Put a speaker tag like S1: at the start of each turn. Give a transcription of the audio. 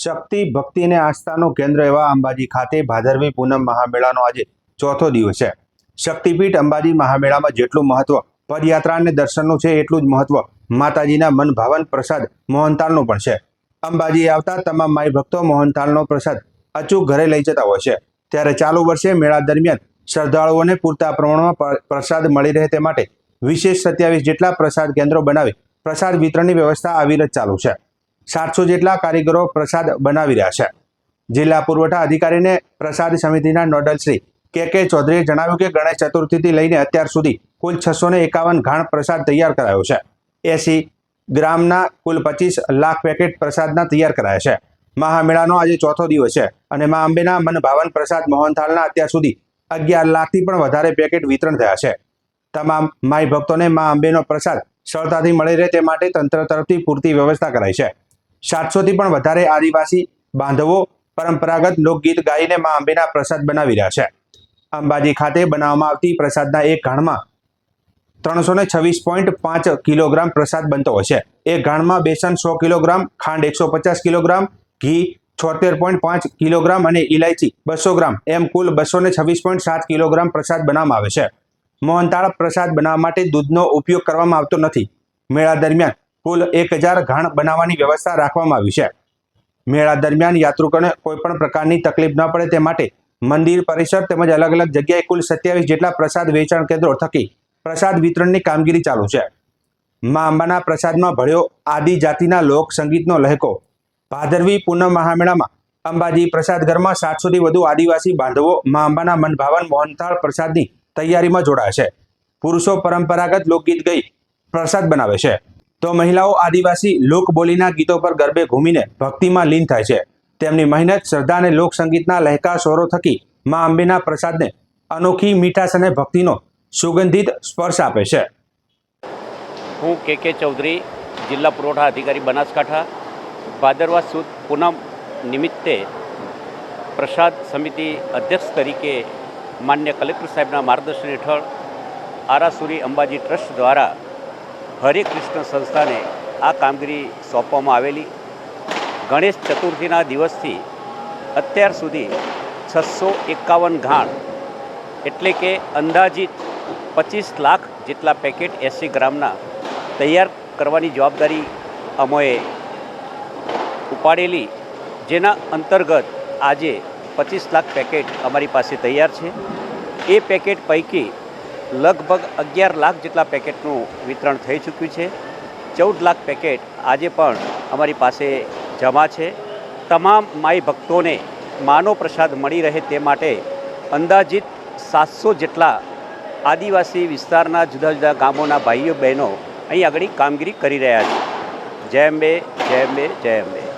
S1: શક્તિ ભક્તિ અને આસ્થાનું કેન્દ્ર એવા અંબાજી ખાતે ભાદરવી પૂનમ મહામેળાનો આજે ચોથો દિવસ છે। શક્તિપીઠ અંબાજી મહામેળામાં જેટલું મહત્વ પદયાત્રા અને દર્શનનું છે, એટલું જ મહત્વ માતાજીના મનભાવન પ્રસાદ મોહનથાળનું પણ છે। અંબાજી આવતા તમામ માઈ ભક્તો મોહનથાળનો પ્રસાદ અચૂક ઘરે લઈ જતા હોય છે। ત્યારે ચાલુ વર્ષે મેળા દરમિયાન શ્રદ્ધાળુઓને પૂરતા પ્રમાણમાં પ્રસાદ મળી રહે તે માટે વિશેષ 27 જેટલા પ્રસાદ કેન્દ્રો બનાવી પ્રસાદ વિતરણની વ્યવસ્થા અવિરત ચાલુ છે। 700 જેટલા કારીગરો પ્રસાદ બનાવી રહ્યા છે। જિલ્લા પુરવઠા અધિકારીને પ્રસાદ સમિતિના નોડલ શ્રી કે ચૌધરીએ જણાવ્યું કે ગણેશ ચતુર્થીથી લઈને અત્યાર સુધી કુલ 651 ઘાણ પ્રસાદ તૈયાર કરાયો છે। 80 ગ્રામના કુલ 25 લાખ પેકેટ પ્રસાદના તૈયાર કરાયા છે। મહામેળાનો આજે ચોથો દિવસ છે અને મા અંબેના મનભાવન પ્રસાદ મોહનથાળના અત્યાર સુધી 11 લાખથી પણ વધારે પેકેટ વિતરણ થયા છે। તમામ માઈ ભક્તોને મા અંબેનો પ્રસાદ સરળતાથી મળી રહે તે માટે તંત્ર તરફથી પૂરતી વ્યવસ્થા કરાઈ છે। 700થી પણ વધારે આદિવાસી બાંધવો પરંપરાગત લોકગીત ગાઈને મા અંબેના પ્રસાદ બનાવી રહ્યા છે। અંબાજી ખાતે બનાવવામાં આવતી પ્રસાદના એક ઘાણમાં 326.5 કિલોગ્રામ પ્રસાદ બનતો હોય છે। એક ઘાણમાં બેસન 100 કિલોગ્રામ, ખાંડ 150 કિલોગ્રામ, ઘી 76.5 કિલોગ્રામ અને ઇલાયચી 200 ગ્રામ એમ કુલ 226.7 કિલોગ્રામ પ્રસાદ બનાવવામાં આવે છે। મોહનથાળ પ્રસાદ બનાવવા માટે દૂધનો ઉપયોગ કરવામાં આવતો નથી। મેળા દરમિયાન કુલ 1000 ઘાણ બનાવવાની વ્યવસ્થા રાખવામાં આવી છે। મેળા દરમિયાન યાત્રિકોને કોઈપણ પ્રકારની તકલીફ ન પડે તે માટે મંદિર પરિસર તેમજ અલગ અલગ જગ્યાએ કુલ 27 જેટલા પ્રસાદ વેચાણ કેન્દ્રો થકી પ્રસાદ વિતરણની કામગીરી ચાલુ છે। મા અંબાના પ્રસાદમાં ભળ્યો આદિજાતિના લોક સંગીતનો લહેકો। ભાદરવી પૂનમ મહામેળામાં અંબાજી પ્રસાદ ઘરમાં 700થી વધુ આદિવાસી બાંધવો મા અંબાના મનભાવન મોહનથાળ પ્રસાદની તૈયારીમાં જોડાયા છે। પુરુષો પરંપરાગત લોકગીત ગાઈ પ્રસાદ બનાવે છે, તો મહિલાઓ આદિવાસી લોકબોલીના ગીતો પર ગરબે ઘૂમીને ભક્તિમાં લીન થાય છે। તેમની મહેનત, શ્રદ્ધા અને લોકસંગીતના લહેકા સ્વરો થકી મા અંબેના પ્રસાદને અનોખી મીઠાશ અને ભક્તિનો સુગંધિત સ્પર્શ આપે છે।
S2: હું કે ચૌધરી, જિલ્લા પુરવઠા અધિકારી બનાસકાંઠા, ભાદરવા સુદ પૂનમ નિમિત્તે પ્રસાદ સમિતિ અધ્યક્ષ તરીકે માન્ય કલેક્ટર સાહેબના માર્ગદર્શન હેઠળ આરાસુરી અંબાજી ટ્રસ્ટ દ્વારા હરે કૃષ્ણ સંસ્થાને આ કામગીરી સોંપવામાં આવેલી। ગણેશ ચતુર્થીના દિવસથી અત્યાર સુધી 651 ઘાણ એટલે કે અંદાજિત 25 લાખ જેટલા પેકેટ 80 ગ્રામના તૈયાર કરવાની જવાબદારી અમોએ ઉપાડેલી, જેના અંતર્ગત આજે 25 લાખ પેકેટ અમારી પાસે તૈયાર છે। એ પેકેટ પૈકી લગભગ 11 લાખ જેટલા પેકેટનું વિતરણ થઈ ચૂક્યું છે। 14 લાખ પેકેટ આજે પણ અમારી પાસે જમા છે। તમામ માઈ ભક્તોને માનો પ્રસાદ મળી રહે તે માટે અંદાજિત 700 જેટલા આદિવાસી વિસ્તારના જુદા જુદા ગામોના ભાઈઓ બહેનો અહીં આગળ કામગીરી કરી રહ્યા છે। જય અંબે, જય અંબે, જય અંબે।